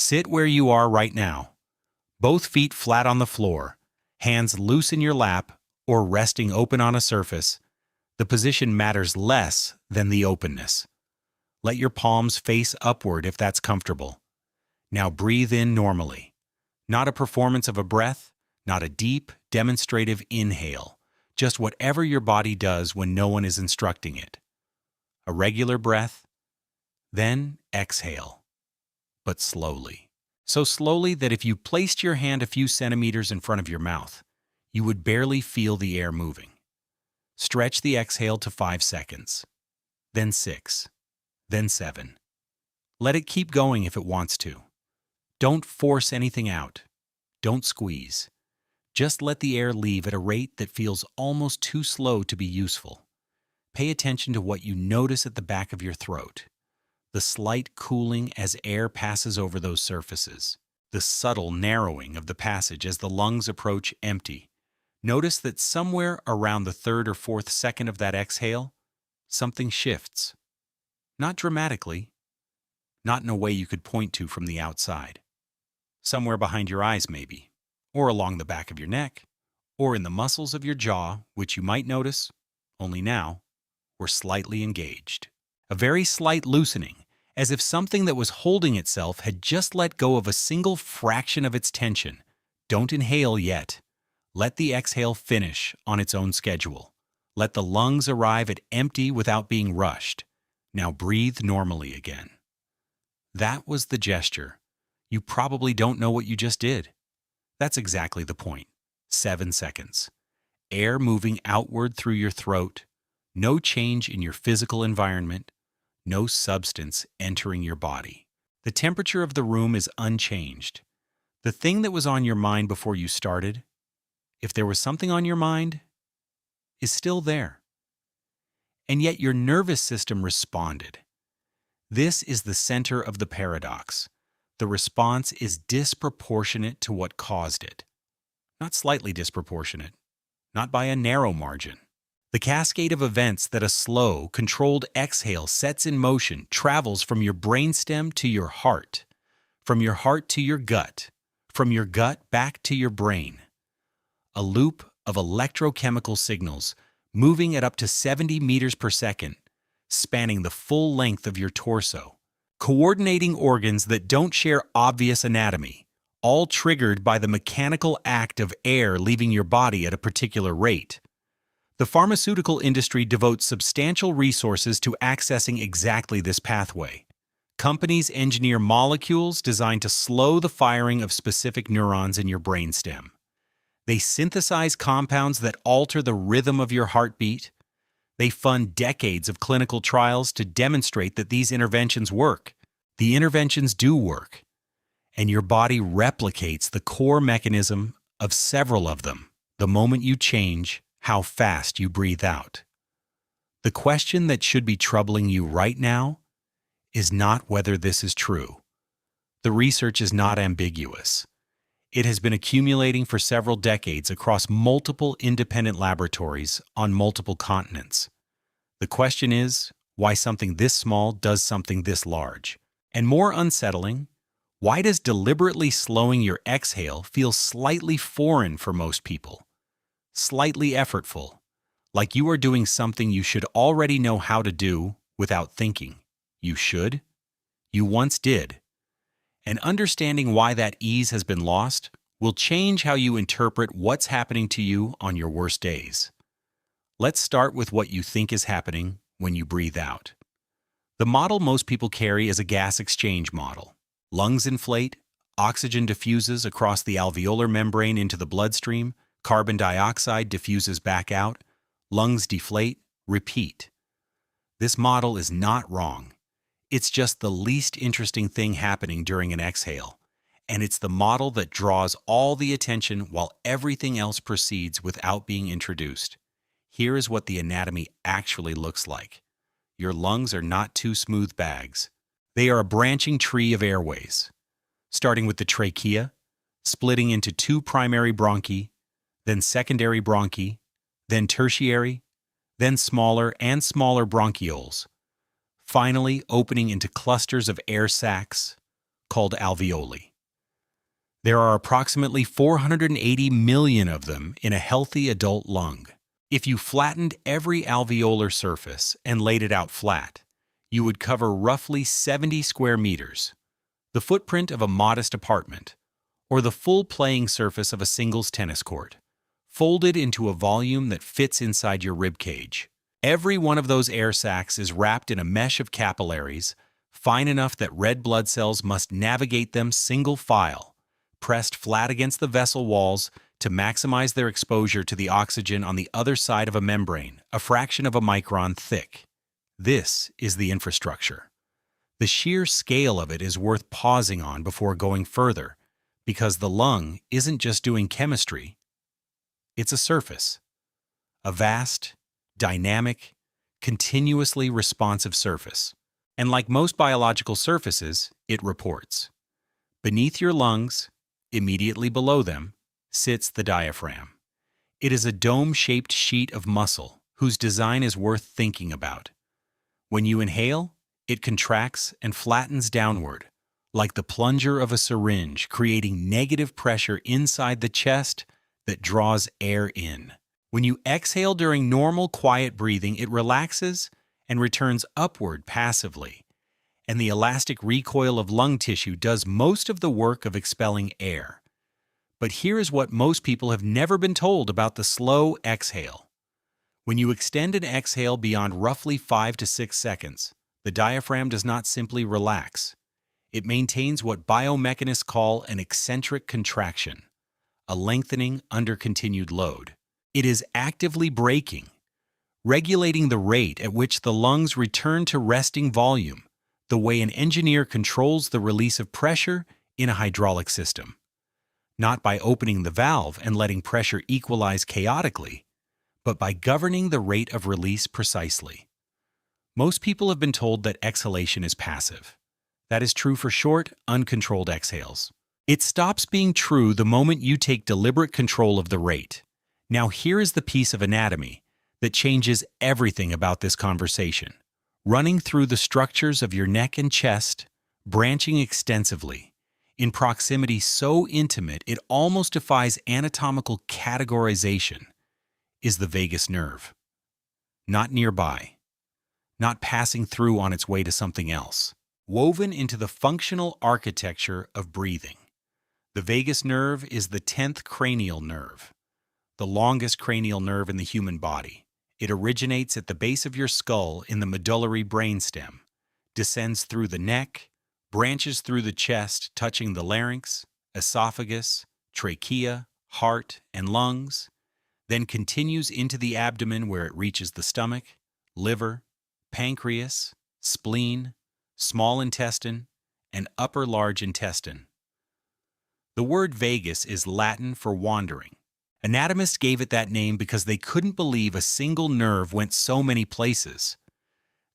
Sit where you are right now. Both feet flat on the floor, hands loose in your lap or resting open on a surface. The position matters less than the openness. Let your palms face upward if that's comfortable. Now breathe in normally. Not a performance of a breath, not a deep, demonstrative inhale, just whatever your body does when no one is instructing it. A regular breath, then exhale, but slowly. So slowly that if you placed your hand a few centimeters in front of your mouth, you would barely feel the air moving. Stretch the exhale to 5 seconds, then 6, then 7. Let it keep going if it wants to. Don't force anything out. Don't squeeze. Just let the air leave at a rate that feels almost too slow to be useful. Pay attention to what you notice at the back of your throat. The slight cooling as air passes over those surfaces. The subtle narrowing of the passage as the lungs approach empty. Notice that somewhere around the 3rd or 4th second of that exhale, something shifts. Not dramatically, not in a way you could point to from the outside. Somewhere behind your eyes maybe, or along the back of your neck, or in the muscles of your jaw, which you might notice, only now, were slightly engaged. A very slight loosening, as if something that was holding itself had just let go of a single fraction of its tension. Don't inhale yet. Let the exhale finish on its own schedule. Let the lungs arrive at empty without being rushed. Now breathe normally again. That was the gesture. You probably don't know what you just did. That's exactly the point. 7 seconds. Air moving outward through your throat. No change in your physical environment. No substance entering your body. The temperature of the room is unchanged. The thing that was on your mind before you started, if there was something on your mind, is still there. And yet your nervous system responded. This is the center of the paradox. The response is disproportionate to what caused it. Not slightly disproportionate, not by a narrow margin. The cascade of events that a slow, controlled exhale sets in motion travels from your brainstem to your heart, from your heart to your gut, from your gut back to your brain. A loop of electrochemical signals moving at up to 70 meters per second, spanning the full length of your torso, coordinating organs that don't share obvious anatomy, all triggered by the mechanical act of air leaving your body at a particular rate. The pharmaceutical industry devotes substantial resources to accessing exactly this pathway. Companies engineer molecules designed to slow the firing of specific neurons in your brainstem. They synthesize compounds that alter the rhythm of your heartbeat. They fund decades of clinical trials to demonstrate that these interventions work. The interventions do work, and your body replicates the core mechanism of several of them the moment you change how fast you breathe out. The question that should be troubling you right now is not whether this is true. The research is not ambiguous. It has been accumulating for several decades across multiple independent laboratories on multiple continents. The question is why something this small does something this large. And more unsettling, why does deliberately slowing your exhale feel slightly foreign for most people? Slightly effortful, like you are doing something you should already know how to do without thinking. You should. You once did. And understanding why that ease has been lost will change how you interpret what's happening to you on your worst days. Let's start with what you think is happening when you breathe out. The model most people carry is a gas exchange model. Lungs inflate, oxygen diffuses across the alveolar membrane into the bloodstream, carbon dioxide diffuses back out, lungs deflate, repeat. This model is not wrong. It's just the least interesting thing happening during an exhale, and it's the model that draws all the attention while everything else proceeds without being introduced. Here is what the anatomy actually looks like. Your lungs are not two smooth bags. They are a branching tree of airways, starting with the trachea, splitting into 2 primary bronchi, then secondary bronchi, then tertiary, then smaller and smaller bronchioles, finally opening into clusters of air sacs, called alveoli. There are approximately 480 million of them in a healthy adult lung. If you flattened every alveolar surface and laid it out flat, you would cover roughly 70 square meters, the footprint of a modest apartment, or the full playing surface of a singles tennis court, folded into a volume that fits inside your rib cage. Every one of those air sacs is wrapped in a mesh of capillaries, fine enough that red blood cells must navigate them single file, pressed flat against the vessel walls to maximize their exposure to the oxygen on the other side of a membrane, a fraction of a micron thick. This is the infrastructure. The sheer scale of it is worth pausing on before going further, because the lung isn't just doing chemistry, it's a surface. A vast, dynamic, continuously responsive surface. And like most biological surfaces, it reports. Beneath your lungs, immediately below them, sits the diaphragm. It is a dome-shaped sheet of muscle whose design is worth thinking about. When you inhale, it contracts and flattens downward, like the plunger of a syringe, creating negative pressure inside the chest that draws air in. When you exhale during normal, quiet breathing, it relaxes and returns upward passively, and the elastic recoil of lung tissue does most of the work of expelling air. But here is what most people have never been told about the slow exhale. When you extend an exhale beyond roughly 5 to 6 seconds, the diaphragm does not simply relax. It maintains what biomechanists call an eccentric contraction, a lengthening under continued load. It is actively braking, regulating the rate at which the lungs return to resting volume, the way an engineer controls the release of pressure in a hydraulic system. Not by opening the valve and letting pressure equalize chaotically, but by governing the rate of release precisely. Most people have been told that exhalation is passive. That is true for short, uncontrolled exhales. It stops being true the moment you take deliberate control of the rate. Now here is the piece of anatomy that changes everything about this conversation. Running through the structures of your neck and chest, branching extensively, in proximity so intimate it almost defies anatomical categorization, is the vagus nerve. Not nearby, not passing through on its way to something else. Woven into the functional architecture of breathing. The vagus nerve is the 10th cranial nerve, the longest cranial nerve in the human body. It originates at the base of your skull in the medullary brainstem, descends through the neck, branches through the chest, touching the larynx, esophagus, trachea, heart, and lungs, then continues into the abdomen where it reaches the stomach, liver, pancreas, spleen, small intestine, and upper large intestine. The word vagus is Latin for wandering. Anatomists gave it that name because they couldn't believe a single nerve went so many places.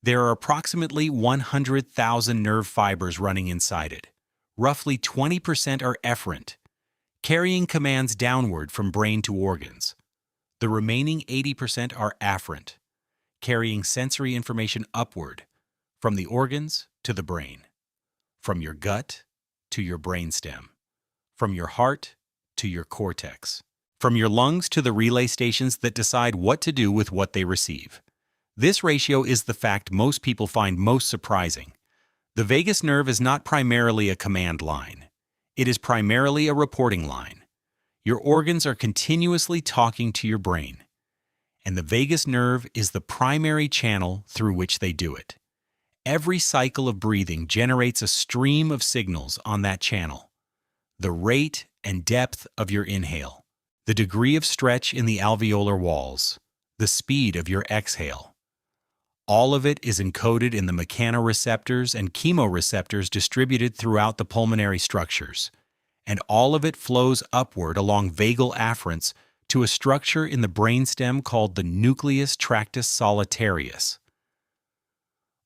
There are approximately 100,000 nerve fibers running inside it. Roughly 20% are efferent, carrying commands downward from brain to organs. The remaining 80% are afferent, carrying sensory information upward, from the organs to the brain, from your gut to your brainstem, from your heart to your cortex, from your lungs to the relay stations that decide what to do with what they receive. This ratio is the fact most people find most surprising. The vagus nerve is not primarily a command line. It is primarily a reporting line. Your organs are continuously talking to your brain, and the vagus nerve is the primary channel through which they do it. Every cycle of breathing generates a stream of signals on that channel. The rate and depth of your inhale, the degree of stretch in the alveolar walls, the speed of your exhale. All of it is encoded in the mechanoreceptors and chemoreceptors distributed throughout the pulmonary structures, and all of it flows upward along vagal afferents to a structure in the brainstem called the nucleus tractus solitarius,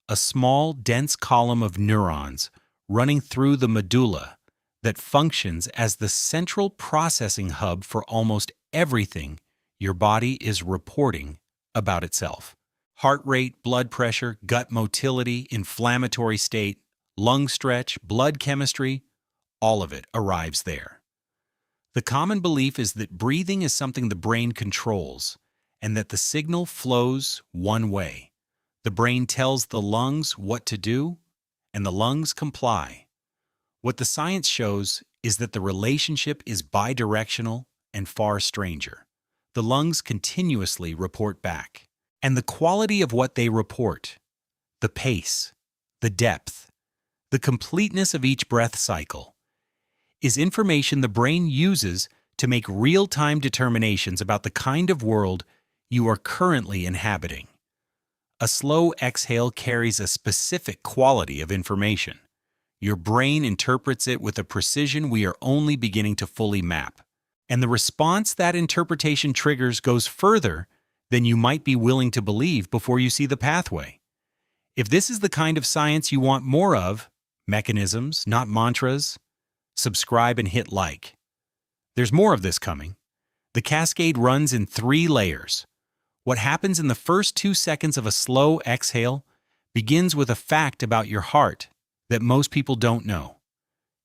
a small, dense column of neurons running through the medulla that functions as the central processing hub for almost everything your body is reporting about itself. Heart rate, blood pressure, gut motility, inflammatory state, lung stretch, blood chemistry, all of it arrives there. The common belief is that breathing is something the brain controls, and that the signal flows one way. The brain tells the lungs what to do, and the lungs comply. What the science shows is that the relationship is bidirectional and far stranger. The lungs continuously report back. And the quality of what they report, the pace, the depth, the completeness of each breath cycle, is information the brain uses to make real-time determinations about the kind of world you are currently inhabiting. A slow exhale carries a specific quality of information. Your brain interprets it with a precision we are only beginning to fully map. And the response that interpretation triggers goes further than you might be willing to believe before you see the pathway. If this is the kind of science you want more of, mechanisms, not mantras, subscribe and hit like. There's more of this coming. The cascade runs in 3 layers. What happens in the first 2 seconds of a slow exhale begins with a fact about your heart that most people don't know.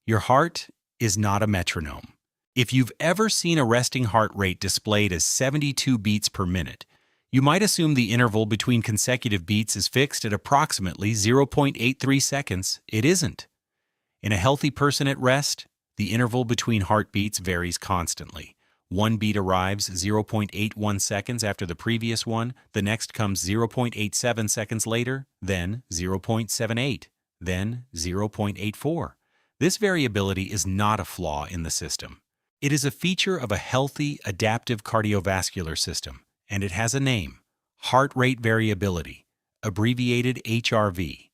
Your heart is not a metronome. If you've ever seen a resting heart rate displayed as 72 beats per minute, you might assume the interval between consecutive beats is fixed at approximately 0.83 seconds. It isn't. In a healthy person at rest, the interval between heartbeats varies constantly. One beat arrives 0.81 seconds after the previous one, the next comes 0.87 seconds later, then 0.78, then 0.84. This variability is not a flaw in the system. It is a feature of a healthy, adaptive cardiovascular system, and it has a name: heart rate variability, abbreviated HRV.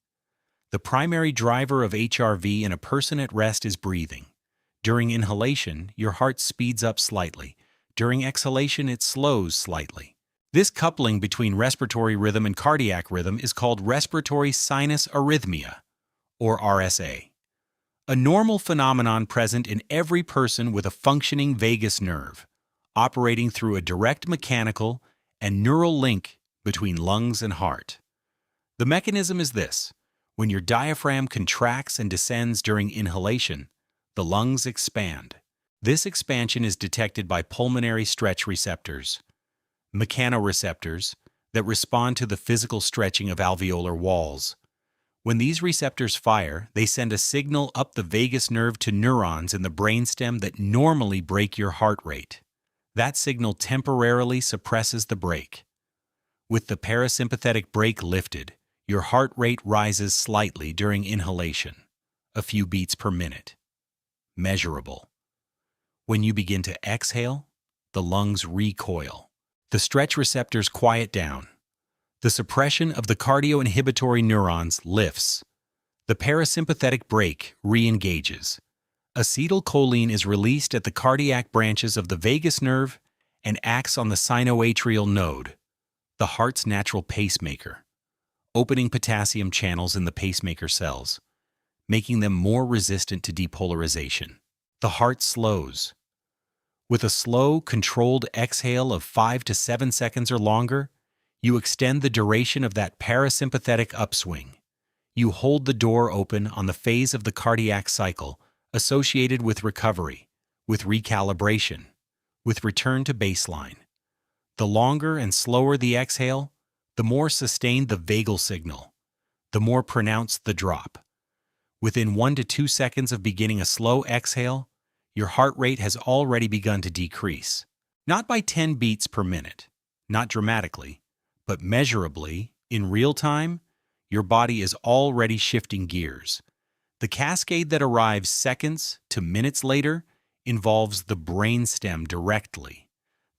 The primary driver of HRV in a person at rest is breathing. During inhalation, your heart speeds up slightly. During exhalation, it slows slightly. This coupling between respiratory rhythm and cardiac rhythm is called respiratory sinus arrhythmia, or RSA. A normal phenomenon present in every person with a functioning vagus nerve, operating through a direct mechanical and neural link between lungs and heart. The mechanism is this: when your diaphragm contracts and descends during inhalation, the lungs expand. This expansion is detected by pulmonary stretch receptors, mechanoreceptors, that respond to the physical stretching of alveolar walls. When these receptors fire, they send a signal up the vagus nerve to neurons in the brainstem that normally break your heart rate. That signal temporarily suppresses the brake. With the parasympathetic brake lifted, your heart rate rises slightly during inhalation, a few beats per minute. Measurable. When you begin to exhale, the lungs recoil. The stretch receptors quiet down. The suppression of the cardioinhibitory neurons lifts. The parasympathetic brake re-engages. Acetylcholine is released at the cardiac branches of the vagus nerve and acts on the sinoatrial node, the heart's natural pacemaker, opening potassium channels in the pacemaker cells, making them more resistant to depolarization. The heart slows. With a slow, controlled exhale of 5 to 7 seconds or longer, you extend the duration of that parasympathetic upswing. You hold the door open on the phase of the cardiac cycle associated with recovery, with recalibration, with return to baseline. The longer and slower the exhale, the more sustained the vagal signal, the more pronounced the drop. Within 1 to 2 seconds of beginning a slow exhale, your heart rate has already begun to decrease. Not by 10 beats per minute, not dramatically, but measurably, in real time, your body is already shifting gears. The cascade that arrives seconds to minutes later involves the brainstem directly.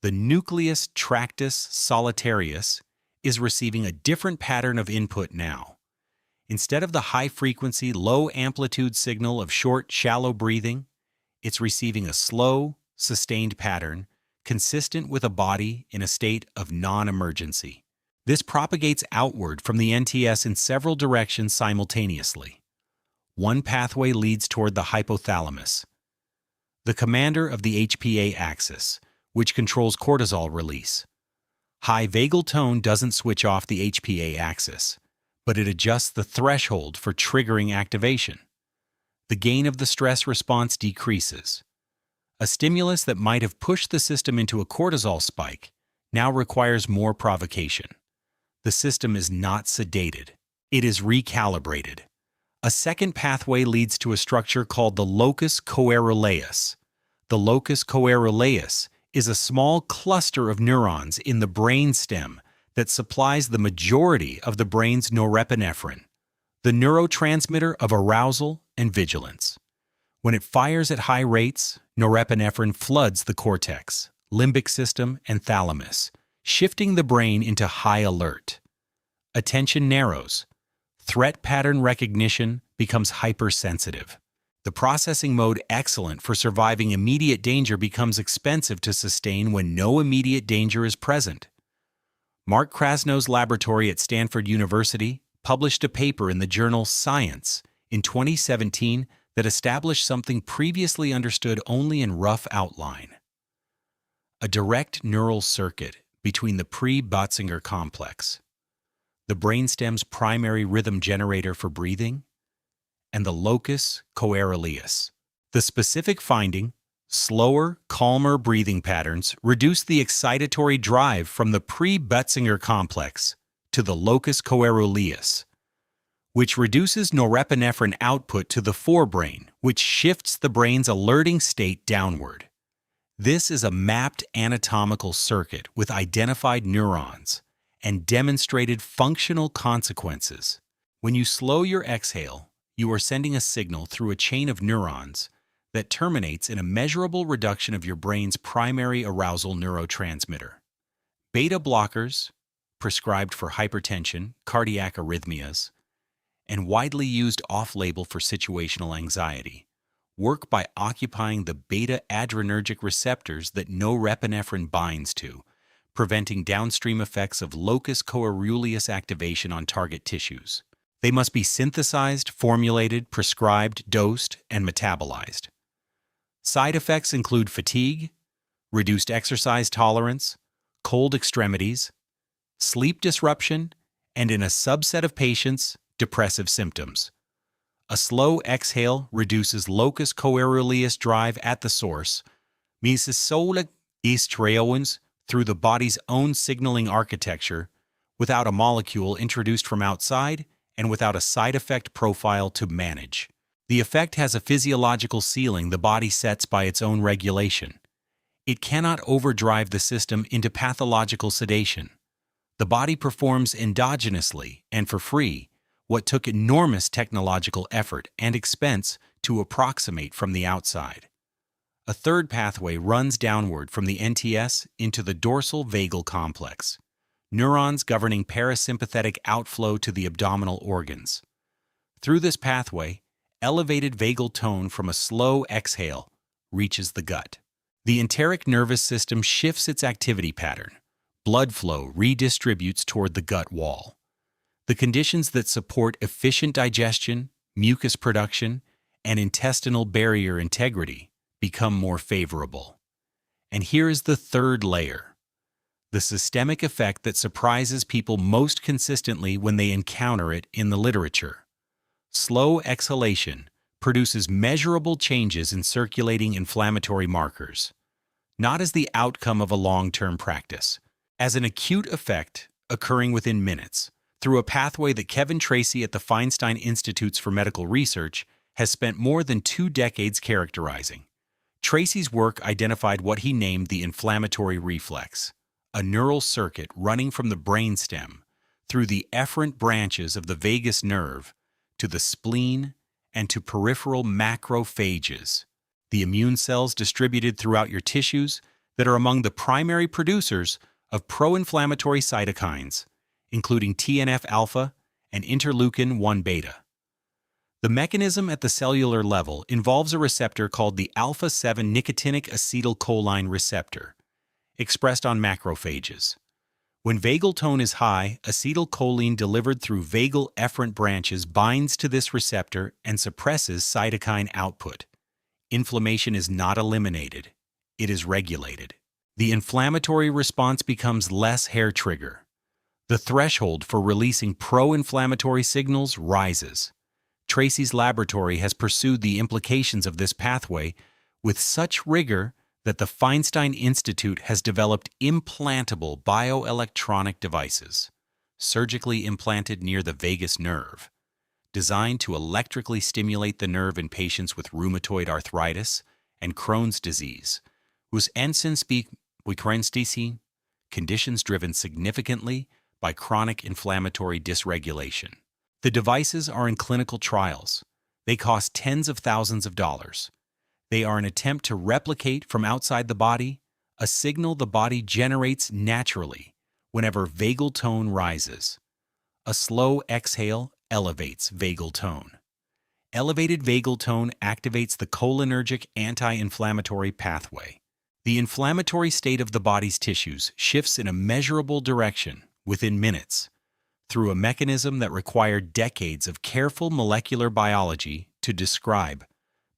The nucleus tractus solitarius is receiving a different pattern of input now. Instead of the high-frequency, low-amplitude signal of short, shallow breathing, it's receiving a slow, sustained pattern consistent with a body in a state of non-emergency. This propagates outward from the NTS in several directions simultaneously. One pathway leads toward the hypothalamus, the commander of the HPA axis, which controls cortisol release. High vagal tone doesn't switch off the HPA axis, but it adjusts the threshold for triggering activation. The gain of the stress response decreases. A stimulus that might have pushed the system into a cortisol spike now requires more provocation. The system is not sedated. It is recalibrated. A second pathway leads to a structure called the locus coeruleus. The locus coeruleus is a small cluster of neurons in the brainstem that supplies the majority of the brain's norepinephrine, the neurotransmitter of arousal and vigilance. When it fires at high rates, norepinephrine floods the cortex, limbic system, and thalamus, shifting the brain into high alert. Attention narrows. Threat pattern recognition becomes hypersensitive. The processing mode excellent for surviving immediate danger becomes expensive to sustain when no immediate danger is present. Mark Krasnow's laboratory at Stanford University published a paper in the journal Science in 2017 that established something previously understood only in rough outline. A direct neural circuit between the pre-Bötzinger complex, the brainstem's primary rhythm generator for breathing, and the locus coeruleus. The specific finding, slower, calmer breathing patterns, reduce the excitatory drive from the pre-Bötzinger complex to the locus coeruleus, which reduces norepinephrine output to the forebrain, which shifts the brain's alerting state downward. This is a mapped anatomical circuit with identified neurons and demonstrated functional consequences. When you slow your exhale, you are sending a signal through a chain of neurons that terminates in a measurable reduction of your brain's primary arousal neurotransmitter. Beta blockers, prescribed for hypertension, cardiac arrhythmias, and widely used off-label for situational anxiety, work by occupying the beta-adrenergic receptors that norepinephrine binds to, preventing downstream effects of locus coeruleus activation on target tissues. They must be synthesized, formulated, prescribed, dosed, and metabolized. Side effects include fatigue, reduced exercise tolerance, cold extremities, sleep disruption, and in a subset of patients, depressive symptoms. A slow exhale reduces locus coeruleus drive at the source, mesosolic estriones through the body's own signaling architecture, without a molecule introduced from outside and without a side effect profile to manage. The effect has a physiological ceiling the body sets by its own regulation. It cannot overdrive the system into pathological sedation. The body performs endogenously and for free what took enormous technological effort and expense to approximate from the outside. A third pathway runs downward from the NTS into the dorsal vagal complex, neurons governing parasympathetic outflow to the abdominal organs. Through this pathway, elevated vagal tone from a slow exhale reaches the gut. The enteric nervous system shifts its activity pattern. Blood flow redistributes toward the gut wall. The conditions that support efficient digestion, mucus production, and intestinal barrier integrity become more favorable. And here is the third layer, the systemic effect that surprises people most consistently when they encounter it in the literature. Slow exhalation produces measurable changes in circulating inflammatory markers, not as the outcome of a long-term practice, as an acute effect occurring within minutes, through a pathway that Kevin Tracy at the Feinstein Institutes for Medical Research has spent more than 2 decades characterizing. Tracy's work identified what he named the inflammatory reflex, a neural circuit running from the brainstem through the efferent branches of the vagus nerve to the spleen and to peripheral macrophages, the immune cells distributed throughout your tissues that are among the primary producers of pro-inflammatory cytokines, including TNF-alpha and interleukin-1 beta. The mechanism at the cellular level involves a receptor called the alpha-7 nicotinic acetylcholine receptor, expressed on macrophages. When vagal tone is high, acetylcholine delivered through vagal efferent branches binds to this receptor and suppresses cytokine output. Inflammation is not eliminated, it is regulated. The inflammatory response becomes less hair trigger. The threshold for releasing pro-inflammatory signals rises. Tracy's laboratory has pursued the implications of this pathway with such rigor that the Feinstein Institute has developed implantable bioelectronic devices, surgically implanted near the vagus nerve, designed to electrically stimulate the nerve in patients with rheumatoid arthritis and Crohn's disease, whose speak conditions driven significantly by chronic inflammatory dysregulation. The devices are in clinical trials. They cost tens of thousands of dollars. They are an attempt to replicate from outside the body a signal the body generates naturally whenever vagal tone rises. A slow exhale elevates vagal tone. Elevated vagal tone activates the cholinergic anti-inflammatory pathway. The inflammatory state of the body's tissues shifts in a measurable direction within minutes through a mechanism that required decades of careful molecular biology to describe,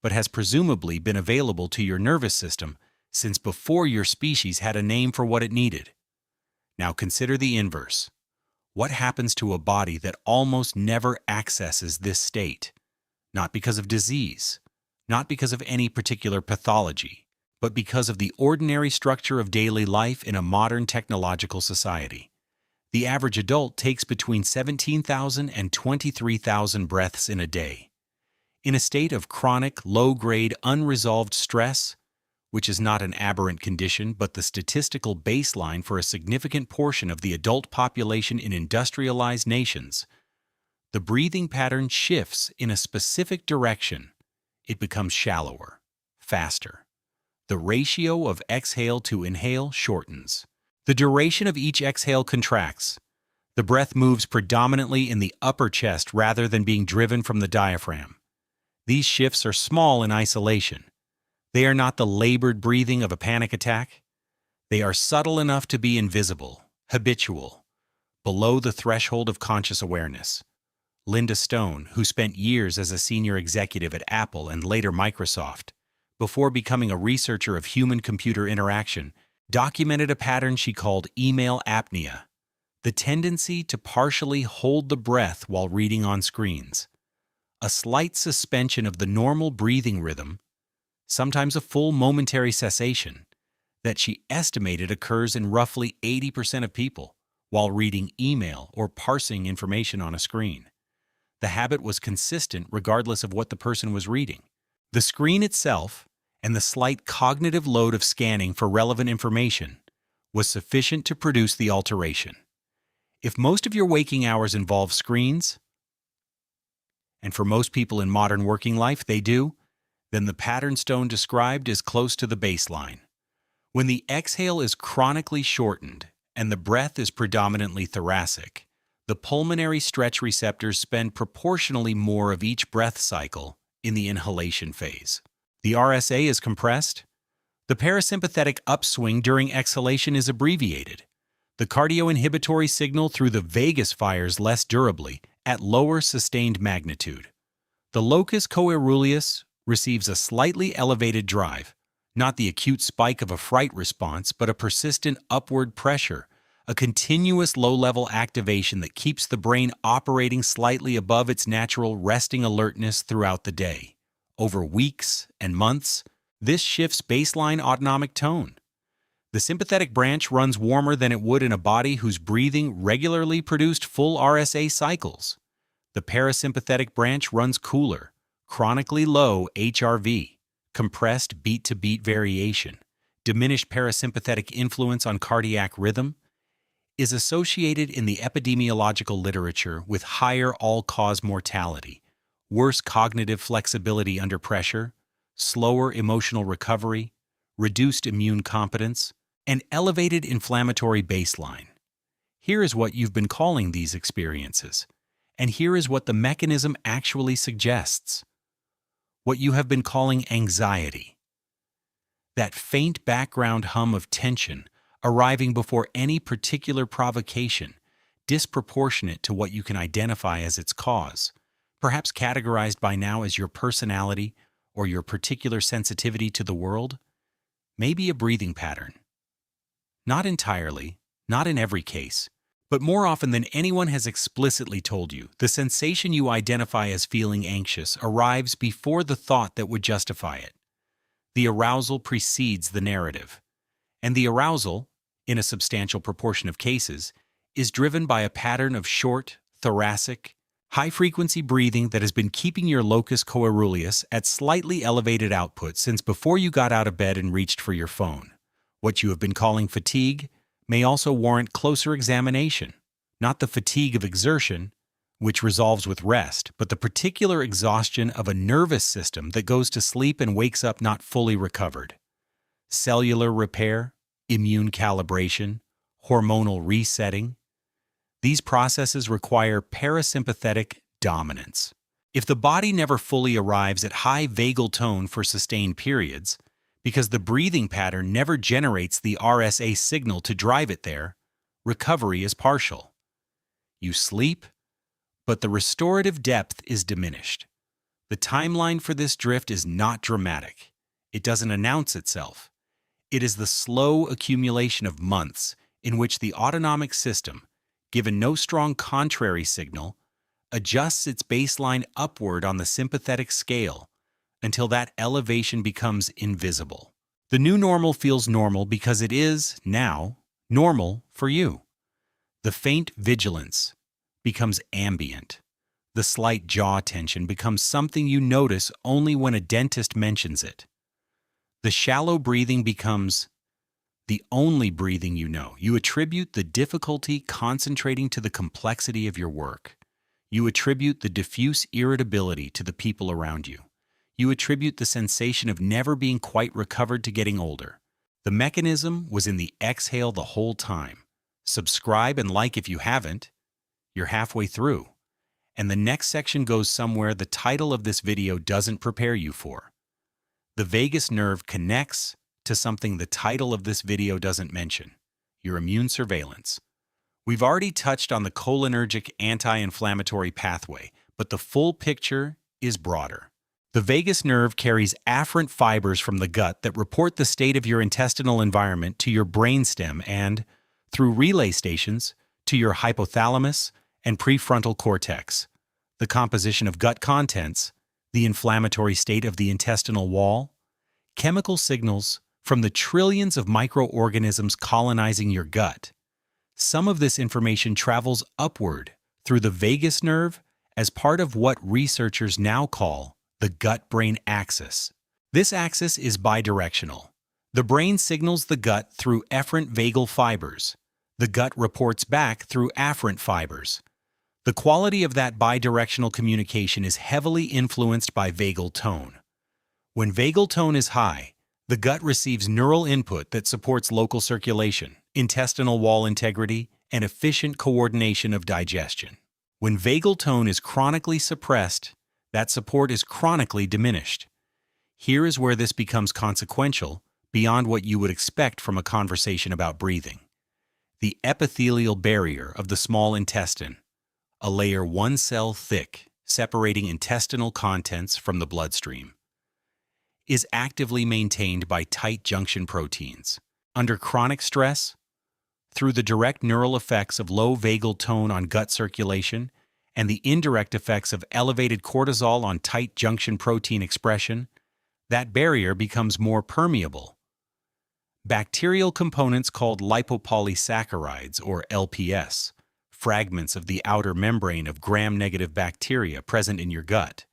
but has presumably been available to your nervous system since before your species had a name for what it needed. Now consider the inverse. What happens to a body that almost never accesses this state? Not because of disease, not because of any particular pathology, but because of the ordinary structure of daily life in a modern technological society. The average adult takes between 17,000 and 23,000 breaths in a day. In a state of chronic, low-grade, unresolved stress, which is not an aberrant condition but the statistical baseline for a significant portion of the adult population in industrialized nations, the breathing pattern shifts in a specific direction. It becomes shallower, faster. The ratio of exhale to inhale shortens. The duration of each exhale contracts. The breath moves predominantly in the upper chest rather than being driven from the diaphragm. These shifts are small in isolation. They are not the labored breathing of a panic attack. They are subtle enough to be invisible, habitual, below the threshold of conscious awareness. Linda Stone, who spent years as a senior executive at Apple and later Microsoft, before becoming a researcher of human-computer interaction, documented a pattern she called email apnea, the tendency to partially hold the breath while reading on screens. A slight suspension of the normal breathing rhythm, sometimes a full momentary cessation, that she estimated occurs in roughly 80% of people while reading email or parsing information on a screen. The habit was consistent regardless of what the person was reading. The screen itself and the slight cognitive load of scanning for relevant information was sufficient to produce the alteration. If most of your waking hours involve screens, and for most people in modern working life they do, then the pattern Stone described is close to the baseline. When the exhale is chronically shortened and the breath is predominantly thoracic, the pulmonary stretch receptors spend proportionally more of each breath cycle in the inhalation phase. The RSA is compressed. The parasympathetic upswing during exhalation is abbreviated. The cardioinhibitory signal through the vagus fires less durably at lower sustained magnitude. The locus coeruleus receives a slightly elevated drive, not the acute spike of a fright response, but a persistent upward pressure, a continuous low-level activation that keeps the brain operating slightly above its natural resting alertness throughout the day. Over weeks and months, this shifts baseline autonomic tone. The sympathetic branch runs warmer than it would in a body whose breathing regularly produced full RSA cycles. The parasympathetic branch runs cooler, chronically low HRV, compressed beat-to-beat variation, diminished parasympathetic influence on cardiac rhythm, is associated in the epidemiological literature with higher all-cause mortality, worse cognitive flexibility under pressure, slower emotional recovery, reduced immune competence, and elevated inflammatory baseline. Here is what you've been calling these experiences, and here is what the mechanism actually suggests. What you have been calling anxiety. That faint background hum of tension arriving before any particular provocation, disproportionate to what you can identify as its cause, perhaps categorized by now as your personality or your particular sensitivity to the world, may be a breathing pattern. Not entirely, not in every case, But more often than anyone has explicitly told you, the sensation you identify as feeling anxious arrives before the thought that would justify it. The arousal precedes the narrative. And the arousal, in a substantial proportion of cases, is driven by a pattern of short, thoracic, high-frequency breathing that has been keeping your locus coeruleus at slightly elevated output since before you got out of bed and reached for your phone. What you have been calling fatigue may also warrant closer examination, not the fatigue of exertion, which resolves with rest, but the particular exhaustion of a nervous system that goes to sleep and wakes up not fully recovered. Cellular repair, immune calibration, hormonal resetting. These processes require parasympathetic dominance. If the body never fully arrives at high vagal tone for sustained periods, because the breathing pattern never generates the RSA signal to drive it there, recovery is partial. You sleep, but the restorative depth is diminished. The timeline for this drift is not dramatic. It doesn't announce itself. It is the slow accumulation of months in which the autonomic system, given no strong contrary signal, adjusts its baseline upward on the sympathetic scale until that elevation becomes invisible. The new normal feels normal because it is, now, normal for you. The faint vigilance becomes ambient. The slight jaw tension becomes something you notice only when a dentist mentions it. The shallow breathing becomes the only breathing you know. You attribute the difficulty concentrating to the complexity of your work. You attribute the diffuse irritability to the people around you. You attribute the sensation of never being quite recovered to getting older. The mechanism was in the exhale the whole time. Subscribe and like if you haven't. You're halfway through. And the next section goes somewhere the title of this video doesn't prepare you for. The vagus nerve connects to something the title of this video doesn't mention, your immune surveillance. We've already touched on the cholinergic anti-inflammatory pathway, but the full picture is broader. The vagus nerve carries afferent fibers from the gut that report the state of your intestinal environment to your brainstem and, through relay stations, to your hypothalamus and prefrontal cortex. The composition of gut contents, the inflammatory state of the intestinal wall, chemical signals from the trillions of microorganisms colonizing your gut. Some of this information travels upward through the vagus nerve as part of what researchers now call the gut-brain axis. This axis is bidirectional. The brain signals the gut through efferent vagal fibers. The gut reports back through afferent fibers. The quality of that bidirectional communication is heavily influenced by vagal tone. When vagal tone is high, the gut receives neural input that supports local circulation, intestinal wall integrity, and efficient coordination of digestion. When vagal tone is chronically suppressed, that support is chronically diminished. Here is where this becomes consequential beyond what you would expect from a conversation about breathing. The epithelial barrier of the small intestine, a layer 1 cell thick, separating intestinal contents from the bloodstream, is actively maintained by tight junction proteins. Under chronic stress, through the direct neural effects of low vagal tone on gut circulation and the indirect effects of elevated cortisol on tight junction protein expression, that barrier becomes more permeable. Bacterial components called lipopolysaccharides, or LPS, fragments of the outer membrane of gram-negative bacteria present in your gut,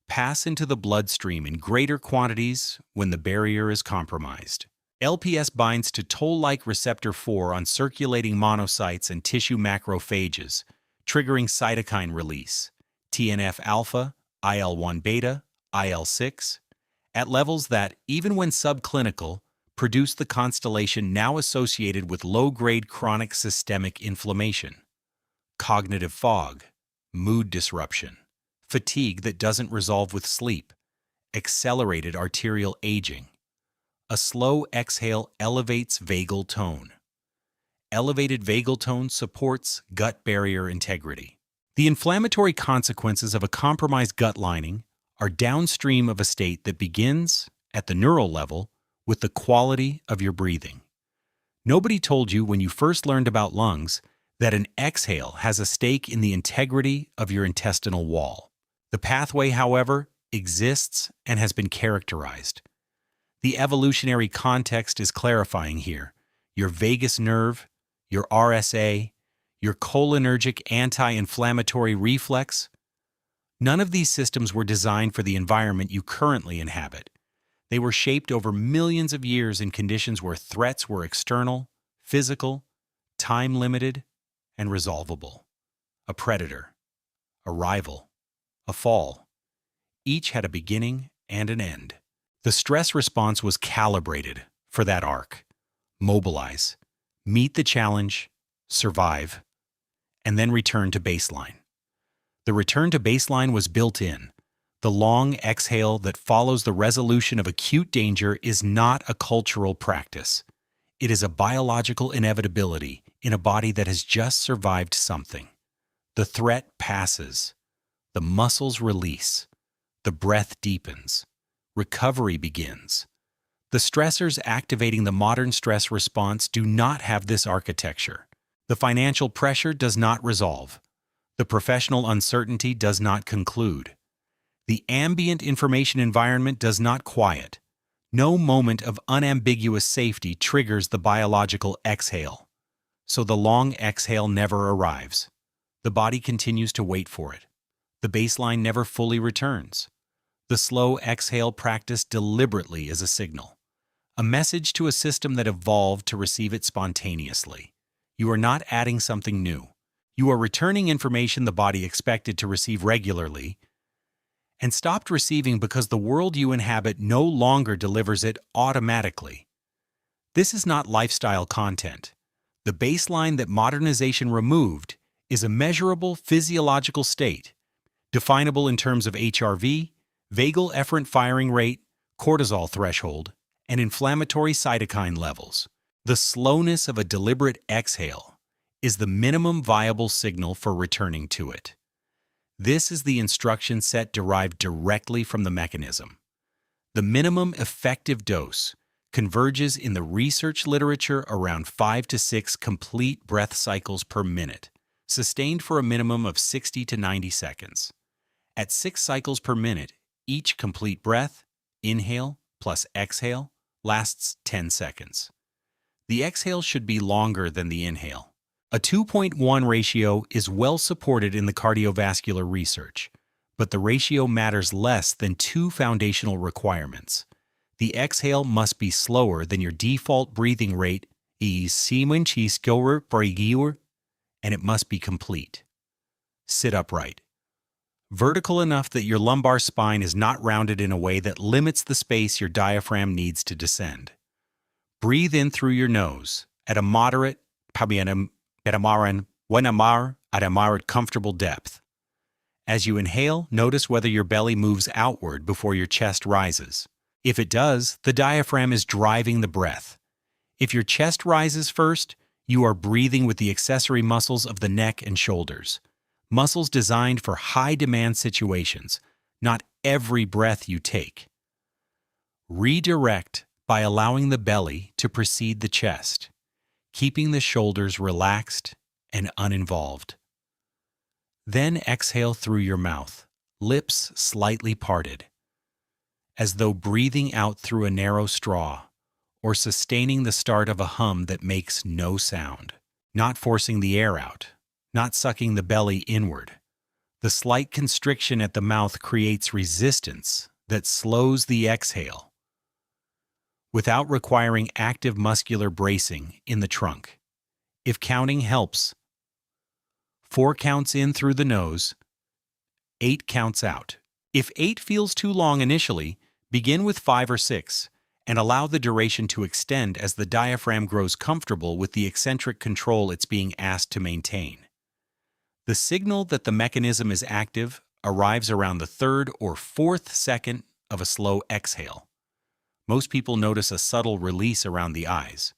pass into the bloodstream in greater quantities when the barrier is compromised. LPS binds to toll-like receptor 4 on circulating monocytes and tissue macrophages, triggering cytokine release, TNF-alpha, IL-1 beta, IL-6, at levels that, even when subclinical, produce the constellation now associated with low-grade chronic systemic inflammation, cognitive fog, mood disruption, fatigue that doesn't resolve with sleep, accelerated arterial aging. A slow exhale elevates vagal tone. Elevated vagal tone supports gut barrier integrity. The inflammatory consequences of a compromised gut lining are downstream of a state that begins, at the neural level, with the quality of your breathing. Nobody told you when you first learned about lungs that an exhale has a stake in the integrity of your intestinal wall. The pathway, however, exists and has been characterized. The evolutionary context is clarifying here. Your vagus nerve, your RSA, your cholinergic anti-inflammatory reflex, none of these systems were designed for the environment you currently inhabit. They were shaped over millions of years in conditions where threats were external, physical, time-limited, and resolvable. A predator, a rival, a fall. Each had a beginning and an end. The stress response was calibrated for that arc. Mobilize, meet the challenge, survive, and then return to baseline. The return to baseline was built in. The long exhale that follows the resolution of acute danger is not a cultural practice. It is a biological inevitability in a body that has just survived something. The threat passes. The muscles release. The breath deepens. Recovery begins. The stressors activating the modern stress response do not have this architecture. The financial pressure does not resolve. The professional uncertainty does not conclude. The ambient information environment does not quiet. No moment of unambiguous safety triggers the biological exhale. So the long exhale never arrives. The body continues to wait for it. The baseline never fully returns. The slow exhale practiced deliberately is a signal, a message to a system that evolved to receive it spontaneously. You are not adding something new. You are returning information the body expected to receive regularly and stopped receiving because the world you inhabit no longer delivers it automatically. This is not lifestyle content. The baseline that modernization removed is a measurable physiological state, definable in terms of HRV, vagal efferent firing rate, cortisol threshold, and inflammatory cytokine levels. The slowness of a deliberate exhale is the minimum viable signal for returning to it. This is the instruction set derived directly from the mechanism. The minimum effective dose converges in the research literature around 5 to 6 complete breath cycles per minute, sustained for a minimum of 60 to 90 seconds. At 6 cycles per minute, each complete breath, inhale plus exhale, lasts 10 seconds. The exhale should be longer than the inhale. A 2.1 ratio is well supported in the cardiovascular research, but the ratio matters less than 2 foundational requirements. The exhale must be slower than your default breathing rate, and it must be complete. Sit upright. Vertical enough that your lumbar spine is not rounded in a way that limits the space your diaphragm needs to descend. Breathe in through your nose at a moderate, comfortable depth. As you inhale, notice whether your belly moves outward before your chest rises. If it does, the diaphragm is driving the breath. If your chest rises first, you are breathing with the accessory muscles of the neck and shoulders. Muscles designed for high-demand situations, not every breath you take. Redirect by allowing the belly to precede the chest, keeping the shoulders relaxed and uninvolved. Then exhale through your mouth, lips slightly parted, as though breathing out through a narrow straw or sustaining the start of a hum that makes no sound, not forcing the air out, not sucking the belly inward. The slight constriction at the mouth creates resistance that slows the exhale without requiring active muscular bracing in the trunk. If counting helps, 4 counts in through the nose, 8 counts out. If 8 feels too long initially, begin with 5 or 6 and allow the duration to extend as the diaphragm grows comfortable with the eccentric control it's being asked to maintain. The signal that the mechanism is active arrives around the 3rd or 4th second of a slow exhale. Most people notice a subtle release around the eyes,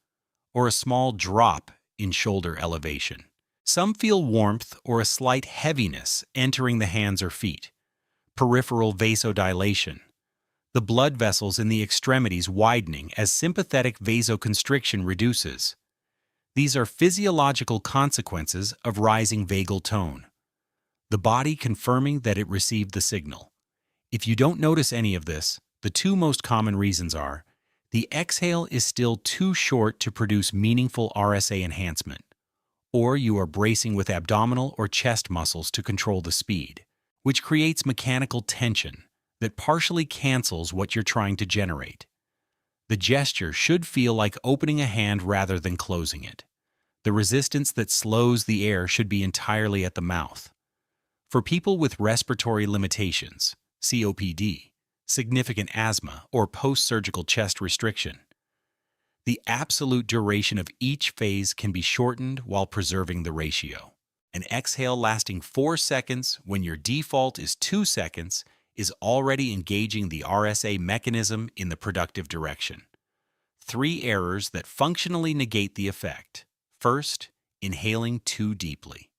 or a small drop in shoulder elevation. Some feel warmth or a slight heaviness entering the hands or feet, peripheral vasodilation, the blood vessels in the extremities widening as sympathetic vasoconstriction reduces. These are physiological consequences of rising vagal tone, the body confirming that it received the signal. If you don't notice any of this, the two most common reasons are the exhale is still too short to produce meaningful RSA enhancement, or you are bracing with abdominal or chest muscles to control the speed, which creates mechanical tension that partially cancels what you're trying to generate. The gesture should feel like opening a hand rather than closing it. The resistance that slows the air should be entirely at the mouth. For people with respiratory limitations, COPD, significant asthma, or post-surgical chest restriction, the absolute duration of each phase can be shortened while preserving the ratio. An exhale lasting 4 seconds when your default is 2 seconds is already engaging the RSA mechanism in the productive direction. 3 errors that functionally negate the effect. First, inhaling too deeply.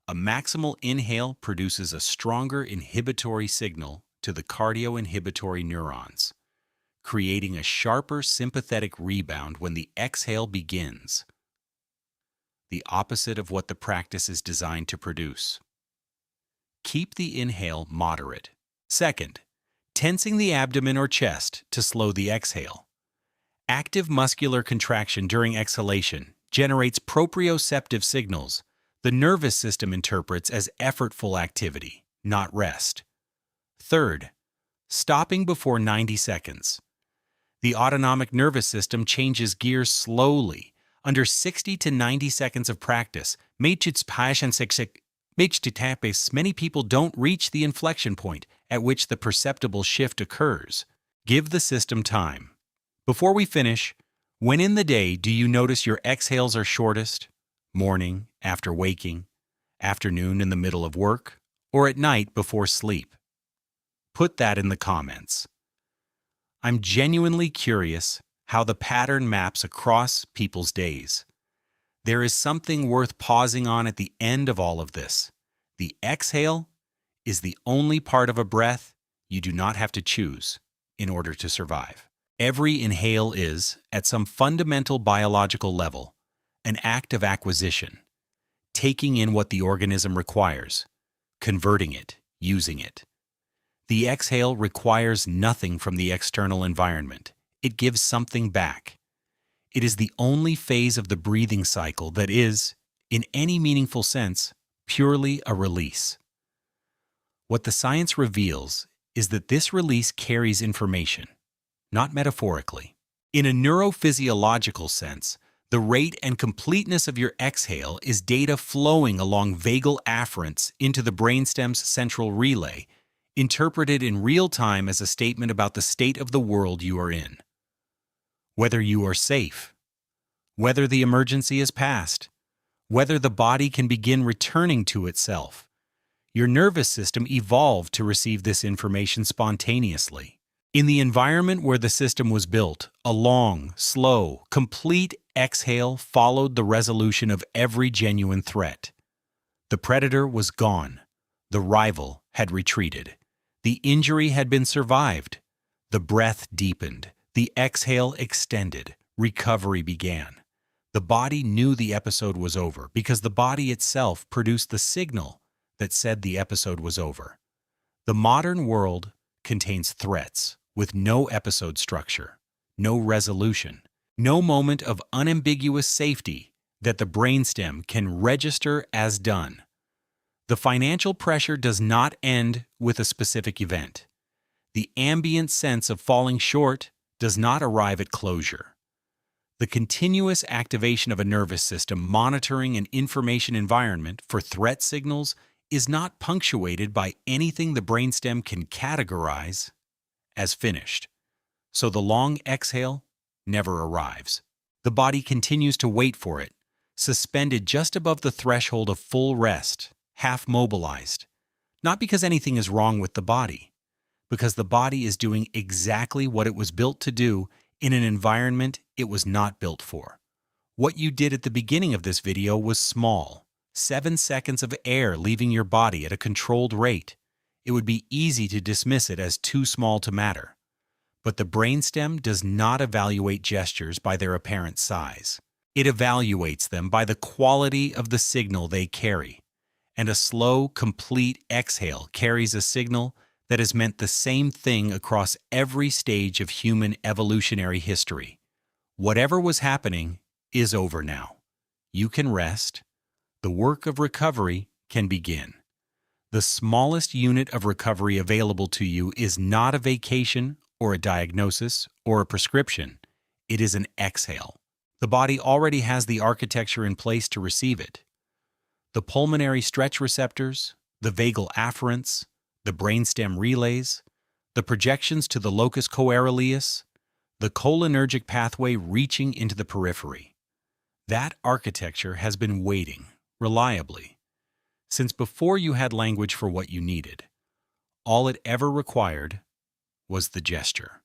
A maximal inhale produces a stronger inhibitory signal to the cardioinhibitory neurons, creating a sharper sympathetic rebound when the exhale begins, the opposite of what the practice is designed to produce. Keep the inhale moderate. Second, tensing the abdomen or chest to slow the exhale. Active muscular contraction during exhalation generates proprioceptive signals the nervous system interprets as effortful activity, not rest. Third, stopping before 90 seconds. The autonomic nervous system changes gears slowly. Under 60 to 90 seconds of practice, many people don't reach the inflection point at which the perceptible shift occurs. Give the system time. Before we finish, when in the day do you notice your exhales are shortest? Morning, after waking, afternoon in the middle of work, or at night before sleep? Put that in the comments. I'm genuinely curious how the pattern maps across people's days. There is something worth pausing on at the end of all of this. The exhale is the only part of a breath you do not have to choose in order to survive. Every inhale is, at some fundamental biological level, an act of acquisition, taking in what the organism requires, converting it, using it. The exhale requires nothing from the external environment. It gives something back. It is the only phase of the breathing cycle that is, in any meaningful sense, purely a release. What the science reveals is that this release carries information, not metaphorically. In a neurophysiological sense, the rate and completeness of your exhale is data flowing along vagal afferents into the brainstem's central relay, interpreted in real time as a statement about the state of the world you are in. Whether you are safe, whether the emergency is past, whether the body can begin returning to itself. Your nervous system evolved to receive this information spontaneously. In the environment where the system was built, a long, slow, complete exhale followed the resolution of every genuine threat. The predator was gone. The rival had retreated. The injury had been survived. The breath deepened. The exhale extended. Recovery began. The body knew the episode was over because the body itself produced the signal that said the episode was over. The modern world contains threats with no episode structure, no resolution, no moment of unambiguous safety that the brainstem can register as done. The financial pressure does not end with a specific event. The ambient sense of falling short does not arrive at closure. The continuous activation of a nervous system monitoring an information environment for threat signals is not punctuated by anything the brainstem can categorize as finished. So the long exhale never arrives. The body continues to wait for it, suspended just above the threshold of full rest, half mobilized. Not because anything is wrong with the body, because the body is doing exactly what it was built to do in an environment it was not built for. What you did at the beginning of this video was small. 7 seconds of air leaving your body at a controlled rate. It would be easy to dismiss it as too small to matter. But the brainstem does not evaluate gestures by their apparent size. It evaluates them by the quality of the signal they carry, and a slow, complete exhale carries a signal that has meant the same thing across every stage of human evolutionary history. Whatever was happening is over now. You can rest. The work of recovery can begin. The smallest unit of recovery available to you is not a vacation or a diagnosis or a prescription. It is an exhale. The body already has the architecture in place to receive it. The pulmonary stretch receptors, the vagal afferents, the brainstem relays, the projections to the locus coeruleus, the cholinergic pathway reaching into the periphery. That architecture has been waiting, reliably, since before you had language for what you needed. All it ever required was the gesture.